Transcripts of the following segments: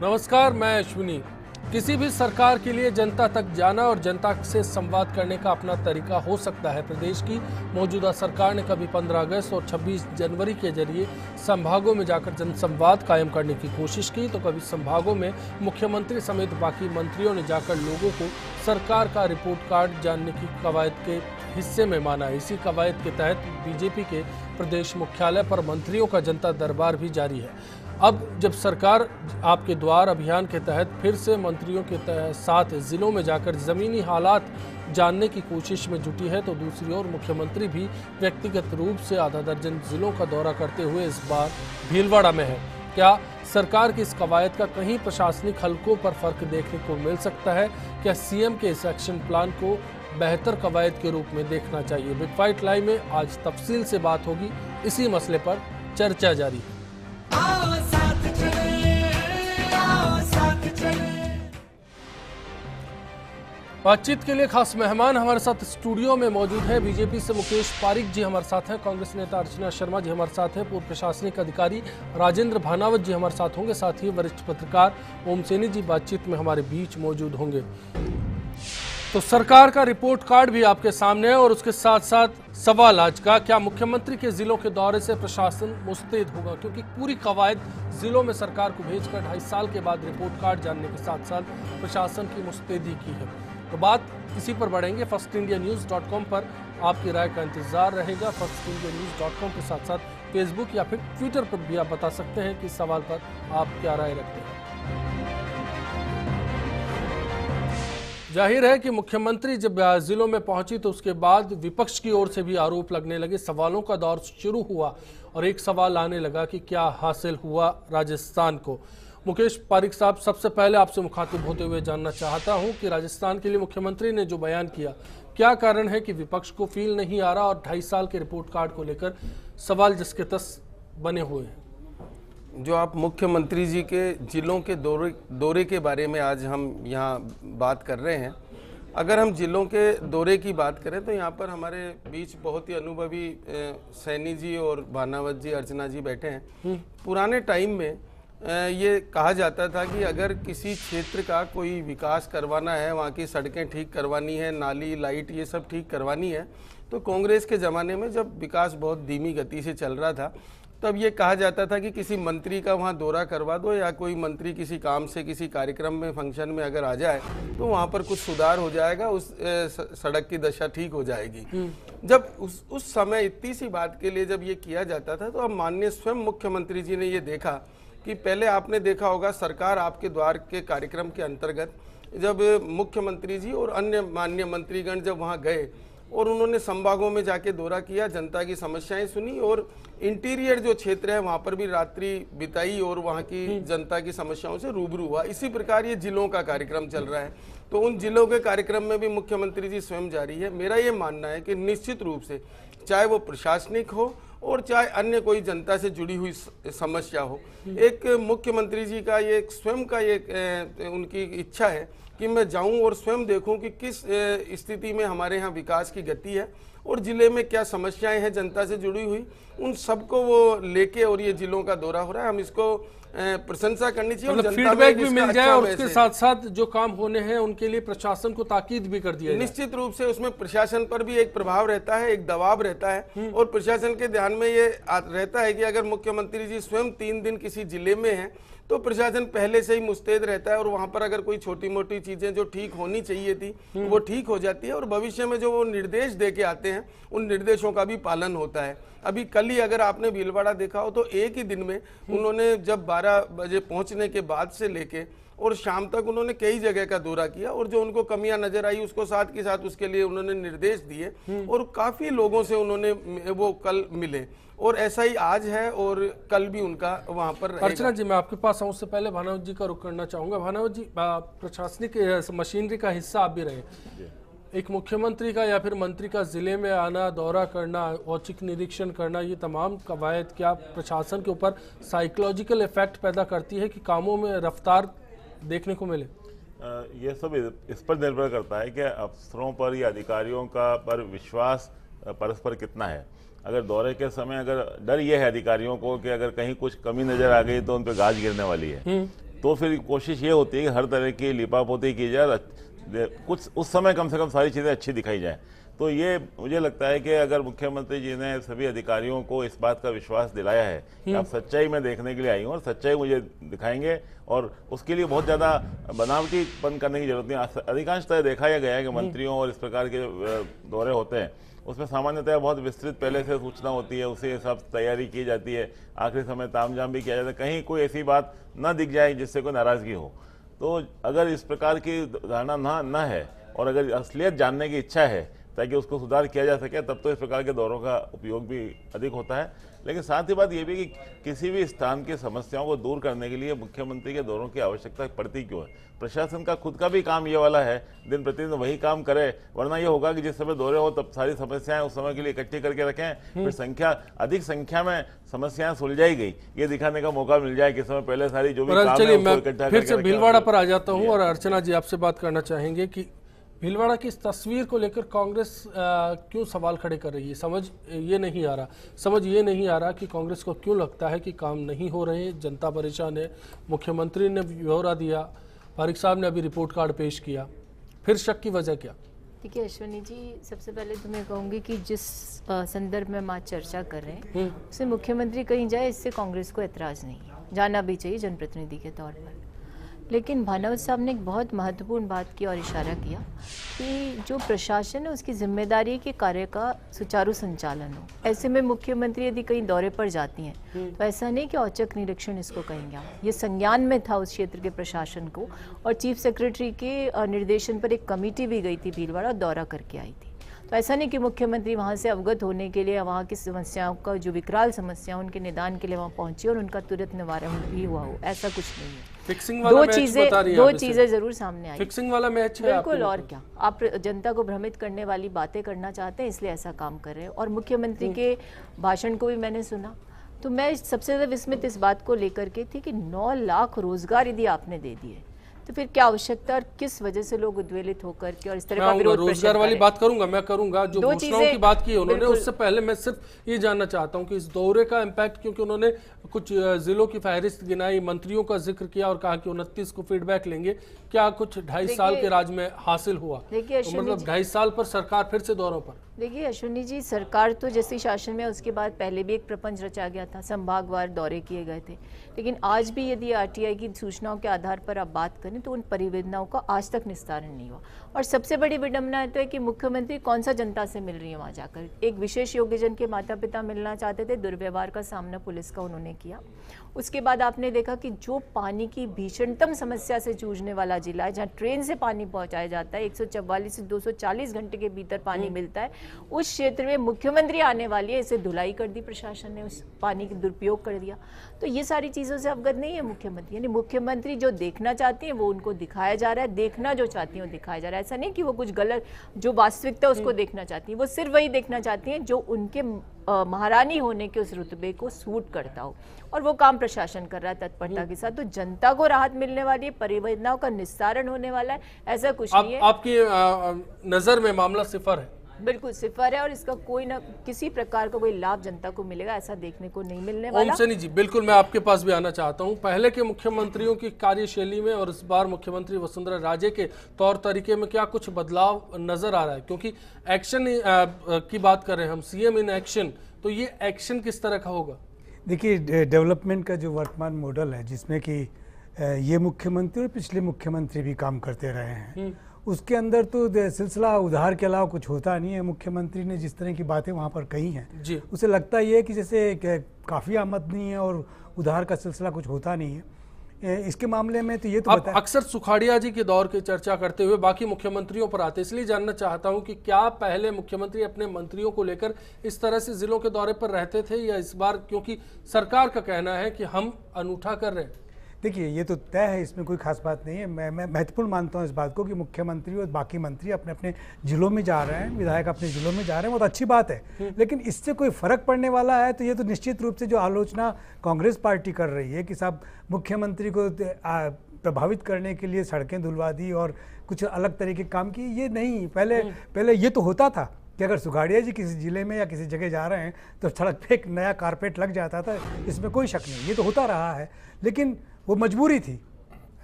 नमस्कार, मैं अश्विनी। किसी भी सरकार के लिए जनता तक जाना और जनता से संवाद करने का अपना तरीका हो सकता है। प्रदेश की मौजूदा सरकार ने कभी 15 अगस्त और 26 जनवरी के जरिए संभागों में जाकर जनसंवाद कायम करने की कोशिश की, तो कभी संभागों में मुख्यमंत्री समेत बाकी मंत्रियों ने जाकर लोगों को सरकार का रिपोर्ट कार्ड जानने की कवायद के हिस्से में माना। इसी कवायद के तहत बीजेपी के प्रदेश मुख्यालय पर मंत्रियों का जनता दरबार भी जारी है। अब जब सरकार आपके द्वार अभियान के तहत फिर से मंत्रियों के साथ जिलों में जाकर जमीनी हालात जानने की कोशिश में जुटी है, तो दूसरी ओर मुख्यमंत्री भी व्यक्तिगत रूप से आधा दर्जन जिलों का दौरा करते हुए इस बार भीलवाड़ा में है। क्या सरकार की इस कवायद का कहीं प्रशासनिक हलकों पर फर्क देखने को मिल सकता है? क्या सीएम के इस एक्शन प्लान को बेहतर कवायद के रूप में देखना चाहिए? बिग फाइट लाइव में आज तफसील से बात होगी। इसी मसले पर चर्चा जारी है। बातचीत के लिए खास मेहमान हमारे साथ स्टूडियो में मौजूद है। बीजेपी से मुकेश पारिक जी हमारे साथ हैं, कांग्रेस नेता अर्चना शर्मा जी हमारे साथ हैं, पूर्व प्रशासनिक अधिकारी राजेंद्र भानावत जी हमारे साथ होंगे, साथ ही वरिष्ठ पत्रकार ओम सैनी जी बातचीत में हमारे बीच मौजूद होंगे। तो सरकार का रिपोर्ट कार्ड भी आपके सामने है और उसके साथ साथ सवाल आज का, क्या मुख्यमंत्री के जिलों के दौरे से प्रशासन मुस्तैद होगा? क्योंकि पूरी कवायद जिलों में सरकार को भेजकर 2.5 साल के बाद रिपोर्ट कार्ड जानने के साथ साथ प्रशासन की मुस्तैदी की है। तो बात इसी पर बढ़ेंगे। firstindianews.com पर आपकी राय का इंतजार रहेगा। firstindianews.com के साथ साथ फेसबुक या फिर ट्विटर पर भी आप बता सकते हैं कि इस सवाल पर आप क्या राय रखते हैं। जाहिर है कि मुख्यमंत्री जब जिलों में पहुंची तो उसके बाद विपक्ष की ओर से भी आरोप लगने लगे, सवालों का दौर शुरू हुआ और एक सवाल आने लगा कि क्या हासिल हुआ राजस्थान को। मुकेश पारिक साहब, सबसे पहले आपसे मुखातिब होते हुए जानना चाहता हूं कि राजस्थान के लिए मुख्यमंत्री ने जो बयान किया, क्या कारण है कि विपक्ष को फील नहीं आ रहा और 2.5 साल के रिपोर्ट कार्ड को लेकर सवाल जिसके तस बने हुए हैं? जो आप मुख्यमंत्री जी के जिलों के दौरे के बारे में आज हम यहाँ बात कर रहे हैं, अगर हम जिलों के दौरे की बात करें तो यहाँ पर हमारे बीच बहुत ही अनुभवी सैनी जी और भानावत जी, अर्चना जी बैठे हैं। पुराने टाइम में ये कहा जाता था कि अगर किसी क्षेत्र का कोई विकास करवाना है, वहाँ की सड़कें ठीक करवानी है, नाली लाइट ये सब ठीक करवानी है, तो कांग्रेस के ज़माने में जब विकास बहुत धीमी गति से चल रहा था तब ये कहा जाता था कि किसी मंत्री का वहाँ दौरा करवा दो, या कोई मंत्री किसी काम से किसी कार्यक्रम में फंक्शन में अगर आ जाए तो वहाँ पर कुछ सुधार हो जाएगा, उस सड़क की दशा ठीक हो जाएगी। जब उस समय इतनी सी बात के लिए जब ये किया जाता था तो अब माननीय स्वयं मुख्यमंत्री जी ने ये देखा कि पहले आपने देखा होगा सरकार आपके द्वार के कार्यक्रम के अंतर्गत जब मुख्यमंत्री जी और अन्य माननीय मंत्रीगण जब वहाँ गए और उन्होंने संभागों में जाके दौरा किया, जनता की समस्याएं सुनी और इंटीरियर जो क्षेत्र है वहाँ पर भी रात्रि बिताई और वहाँ की जनता की समस्याओं से रूबरू हुआ। इसी प्रकार ये जिलों का कार्यक्रम चल रहा है, तो उन जिलों के कार्यक्रम में भी मुख्यमंत्री जी स्वयं जारी है। मेरा ये मानना है कि निश्चित रूप से चाहे वो प्रशासनिक हो और चाहे अन्य कोई जनता से जुड़ी हुई समस्या हो, एक मुख्यमंत्री जी का ये स्वयं का ये उनकी इच्छा है कि मैं जाऊं और स्वयं देखूं कि किस स्थिति में हमारे यहाँ विकास की गति है और जिले में क्या समस्याएं हैं जनता से जुड़ी हुई, उन सबको वो लेके और ये जिलों का दौरा हो रहा है। हम इसको प्रशंसा करनी चाहिए, मतलब फीडबैक भी मिल जाए और उसके साथ साथ जो काम होने हैं उनके लिए प्रशासन को ताकीद भी कर दिया जाए। निश्चित रूप से उसमें प्रशासन पर भी एक प्रभाव रहता है, एक दबाव रहता है और प्रशासन के ध्यान में ये रहता है कि अगर मुख्यमंत्री जी स्वयं 3 दिन किसी जिले में हैं तो प्रशासन पहले से ही मुस्तैद रहता है और वहां पर अगर कोई छोटी मोटी चीजें जो ठीक होनी चाहिए थी वो ठीक हो जाती है और भविष्य में जो वो निर्देश दे के आते हैं उन निर्देशों का भी पालन होता है। अभी कल ही अगर आपने भीलवाड़ा देखा हो तो एक ही दिन में उन्होंने जब 12 बजे पहुंचने के बाद से लेके और शाम तक उन्होंने कई जगह का दौरा किया और जो उनको कमियां नजर आई उसको साथ के साथ उसके लिए उन्होंने निर्देश दिए और काफी लोगों से उन्होंने वो कल मिले और ऐसा ही आज है और कल भी उनका वहां पर रहेगा। अर्चना जी, मैं आपके पास आऊं, उससे पहले भानावत जी का रुख करना चाहूंगा। भानावत जी, प्रशासनिक मशीनरी का हिस्सा आप भी रहे। एक मुख्यमंत्री का या फिर मंत्री का जिले में आना, दौरा करना, औचक निरीक्षण करना, ये तमाम कवायद क्या प्रशासन के ऊपर साइकोलॉजिकल इफेक्ट पैदा करती है कि कामों में रफ्तार देखने को मिले? ये सब इस पर निर्भर करता है कि अफसरों पर या अधिकारियों का पर विश्वास परस्पर कितना है। अगर दौरे के समय अगर डर ये है अधिकारियों को कि अगर कहीं कुछ कमी नजर आ गई तो उन पर गाज गिरने वाली है, तो फिर कोशिश ये होती है कि हर तरह की लिपापोती की जाए, कुछ उस समय कम से कम सारी चीज़ें अच्छी दिखाई जाए। तो ये मुझे लगता है कि अगर मुख्यमंत्री जी ने सभी अधिकारियों को इस बात का विश्वास दिलाया है कि आप सच्चाई में देखने के लिए आई हूँ और सच्चाई मुझे दिखाएंगे, और उसके लिए बहुत ज़्यादा बनावटीपन करने की जरूरत नहीं। अधिकांशतः देखा यह गया है कि मंत्रियों और इस प्रकार के दौरे होते हैं, उसमें सामान्यतः बहुत विस्तृत पहले से सूचना होती है, उसी हिसाब से तैयारी की जाती है, आखिरी समय तामझाम भी किया जाता है, कहीं कोई ऐसी बात न दिख जाए जिससे कोई नाराज़गी हो। तो अगर इस प्रकार की धारणा न है और अगर असलियत जानने की इच्छा है ताकि उसको सुधार किया जा सके, तब तो इस प्रकार के दौरों का उपयोग भी अधिक होता है। लेकिन साथ ही बात ये भी कि किसी भी स्थान की समस्याओं को दूर करने के लिए मुख्यमंत्री के दौरों की आवश्यकता पड़ती क्यों है? प्रशासन का खुद का भी काम ये वाला है, दिन प्रतिदिन वही काम करे, वरना ये होगा कि जिस समय दौरे हो तब सारी समस्याएं उस समय के लिए इकट्ठी करके रखें, फिर अधिक संख्या में समस्याएं सुलझाई गई ये दिखाने का मौका मिल जाए कि समय पहले सारी जो भी काम है उसको इकट्ठा फिर से करके भीलवाड़ा पर आ जाता हूँ और अर्चना जी आपसे बात करना चाहेंगे कि भीलवाड़ा की इस तस्वीर को लेकर कांग्रेस क्यों सवाल खड़े कर रही है? समझ ये नहीं आ रहा कि कांग्रेस को क्यों लगता है कि काम नहीं हो रहे, जनता परेशान है। मुख्यमंत्री ने ब्यौरा दिया, पारिक साहब ने अभी रिपोर्ट कार्ड पेश किया, फिर शक की वजह क्या? देखिए अश्विनी जी, सबसे पहले तो मैं कहूँगी कि जिस संदर्भ में हम आज चर्चा कर रहे हैं उससे मुख्यमंत्री कहीं जाए, इससे कांग्रेस को एतराज़ नहीं है, जाना भी चाहिए जनप्रतिनिधि के तौर पर। लेकिन भानवत साहब ने एक बहुत महत्वपूर्ण बात की और इशारा किया कि जो प्रशासन है उसकी जिम्मेदारी है कि कार्य का सुचारू संचालन हो। ऐसे में मुख्यमंत्री यदि कहीं दौरे पर जाती हैं तो ऐसा नहीं कि औचक निरीक्षण इसको कहेंगे, ये संज्ञान में था उस क्षेत्र के प्रशासन को, और चीफ सेक्रेटरी के निर्देशन पर एक कमेटी भी गई थी भीलवाड़ा, दौरा करके आई थी। तो ऐसा नहीं कि मुख्यमंत्री वहाँ से अवगत होने के लिए, वहाँ की समस्याओं का जो विकराल समस्या उनके निदान के लिए वहाँ पहुँचे और उनका तुरंत निवारण भी हुआ हो, ऐसा कुछ नहीं है। फिक्सिंग वाला दो चीजें जरूर सामने आई। फिक्सिंग वाला मैच है बिल्कुल, और क्या आप जनता को भ्रमित करने वाली बातें करना चाहते हैं, इसलिए ऐसा काम कर रहे हैं। और मुख्यमंत्री के भाषण को भी मैंने सुना तो मैं सबसे ज्यादा विस्मित इस बात को लेकर के थी कि 9 लाख रोजगार यदि आपने दे दिए तो फिर क्या आवश्यकता और किस वजह से लोग उद्वेलित होकर के और इस तरह का विरोध रोजगार वाली बात करूंगा जो घोषणाओं की बात की उन्होंने, उससे पहले मैं सिर्फ ये जानना चाहता हूं कि इस दौरे का इम्पैक्ट, क्योंकि उन्होंने कुछ जिलों की फहरिस्त गिनाई, मंत्रियों का जिक्र किया और कहा कि 29 को फीडबैक लेंगे, क्या कुछ 2.5 साल के राज में हासिल हुआ? तो मतलब 2.5 साल पर सरकार फिर से दौरों पर। देखिए अश्विनी जी, सरकार तो जैसे शासन में उसके बाद पहले भी एक प्रपंच रचा गया था, संभागवार दौरे किए गए थे, लेकिन आज भी यदि आरटीआई की सूचनाओं के आधार पर आप बात करें तो उन परिवेदनाओं का आज तक निस्तारण नहीं हुआ। और सबसे बड़ी विडंबना तो है कि मुख्यमंत्री कौन सा जनता से मिल रही है वहाँ जाकर। एक विशेष योग्यजन के माता पिता मिलना चाहते थे, दुर्व्यवहार का सामना पुलिस का उन्होंने किया। उसके बाद आपने देखा कि जो पानी की भीषणतम समस्या से जूझने वाला जिला है, जहाँ ट्रेन से पानी पहुँचाया जाता है, 144 से 240 घंटे के भीतर पानी मिलता है, उस क्षेत्र में मुख्यमंत्री आने वाली है, इसे धुलाई कर दी प्रशासन ने, उस पानी का दुरुपयोग कर दिया। तो ये सारी चीज़ों से अवगत नहीं है मुख्यमंत्री। यानी मुख्यमंत्री जो देखना चाहती है वो उनको दिखाया जा रहा है, देखना जो चाहती है वो दिखाया जा रहा है। ऐसा नहीं कि वो कुछ गलत, जो वास्तविकता उसको देखना चाहती है, वो सिर्फ वही देखना चाहती हैं जो उनके महारानी होने के उस रुतबे को सूट करता हो, और वो काम प्रशासन कर रहा है तत्परता के साथ। तो जनता को राहत मिलने वाली है, परिवेदनाओं का निस्तारण होने वाला है, ऐसा कुछ नहीं है। आपकी नजर में मामला सिफर है? बिल्कुल सिफर है, और इसका कोई ना किसी प्रकार का कोई लाभ जनता को मिलेगा ऐसा देखने को नहीं मिलने वाला। ओम सैनी जी, बिल्कुल मैं आपके पास भी आना चाहता हूं। पहले के मुख्यमंत्रियों की कार्यशैली में और इस बार मुख्यमंत्री वसुंधरा राजे के तौर तरीके में क्या कुछ बदलाव नजर आ रहा है? क्योंकि एक्शन की बात कर रहे हैं हम, सीएम इन एक्शन, तो ये एक्शन किस तरह का होगा? देखिए, डेवलपमेंट का जो वर्तमान मॉडल है जिसमें कि ये मुख्यमंत्री और पिछले मुख्यमंत्री भी काम करते रहे हैं, उसके अंदर तो सिलसिला उधार के अलावा कुछ होता नहीं है। मुख्यमंत्री ने जिस तरह की बातें वहाँ पर कही हैं जी, उसे लगता ये है कि जैसे काफ़ी आमदनी है और उधार का सिलसिला कुछ होता नहीं है। इसके मामले में तो ये तो आप अक्सर सुखाड़िया जी के दौर की चर्चा करते हुए बाकी मुख्यमंत्रियों पर आते, इसलिए जानना चाहता हूं कि क्या पहले मुख्यमंत्री अपने मंत्रियों को लेकर इस तरह से जिलों के दौरे पर रहते थे, या इस बार क्योंकि सरकार का कहना है कि हम अनूठा कर रहे हैं? देखिए, ये तो तय है, इसमें कोई खास बात नहीं है। मैं महत्वपूर्ण मानता हूँ इस बात को कि मुख्यमंत्री और बाकी मंत्री अपने अपने जिलों में जा रहे हैं, विधायक अपने जिलों में जा रहे हैं, बहुत अच्छी बात है। लेकिन इससे कोई फर्क पड़ने वाला है तो ये तो निश्चित रूप से जो आलोचना कांग्रेस पार्टी कर रही है कि साहब मुख्यमंत्री को प्रभावित करने के लिए सड़कें धुलवा दी और कुछ अलग तरीके के काम किए, ये नहीं। पहले ये तो होता था कि अगर सुखाड़िया जी किसी जिले में या किसी जगह जा रहे हैं तो सड़क पे एक नया कारपेट लग जाता था, इसमें कोई शक नहीं, ये तो होता रहा है। लेकिन वो मजबूरी थी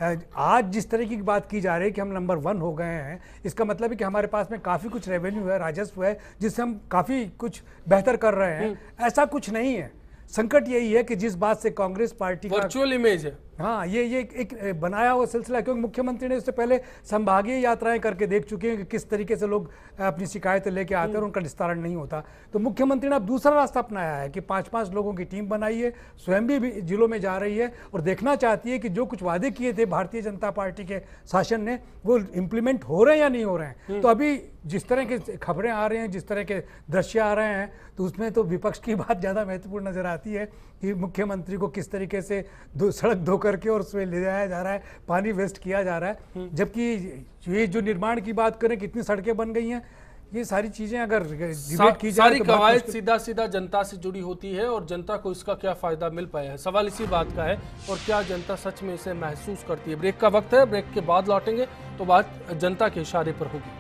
आज जिस तरह की बात की जा रही है कि हम नंबर 1 हो गए हैं, इसका मतलब है कि हमारे पास में काफ़ी कुछ रेवेन्यू है, राजस्व है, जिससे हम काफ़ी कुछ बेहतर कर रहे हैं। ऐसा कुछ नहीं है। संकट यही है कि जिस बात से कांग्रेस पार्टी का वर्चुअल इमेज है। हाँ, ये एक बनाया हुआ सिलसिला, क्योंकि मुख्यमंत्री ने इससे पहले संभागीय यात्राएं करके देख चुके हैं कि किस तरीके से लोग अपनी शिकायतें लेके आते हैं और उनका निस्तारण नहीं होता। तो मुख्यमंत्री ने अब दूसरा रास्ता अपनाया है कि 5-5 लोगों की टीम बनाई है, स्वयं भी जिलों में जा रही है और देखना चाहती है कि जो कुछ वादे किए थे भारतीय जनता पार्टी के शासन ने, वो इम्प्लीमेंट हो रहे हैं या नहीं हो रहे हैं। तो अभी जिस तरह के खबरें आ रही हैं, जिस तरह के दृश्य आ रहे हैं, तो उसमें तो विपक्ष की बात ज़्यादा महत्वपूर्ण नजर आती है कि मुख्यमंत्री को किस तरीके से सड़क धो करके और उसमें ले जाया जा रहा है, पानी वेस्ट किया जा रहा है। जबकि ये जो निर्माण की बात करें, कितनी सड़कें बन गई हैं, ये सारी चीजें अगर डिबेट की जाए सारी तो कवायद सीधा सीधा जनता से जुड़ी होती है और जनता को इसका क्या फायदा मिल पाया है, सवाल इसी बात का है। और क्या जनता सच में इसे महसूस करती है। ब्रेक का वक्त है, ब्रेक के बाद लौटेंगे तो बात जनता के इशारे पर होगी।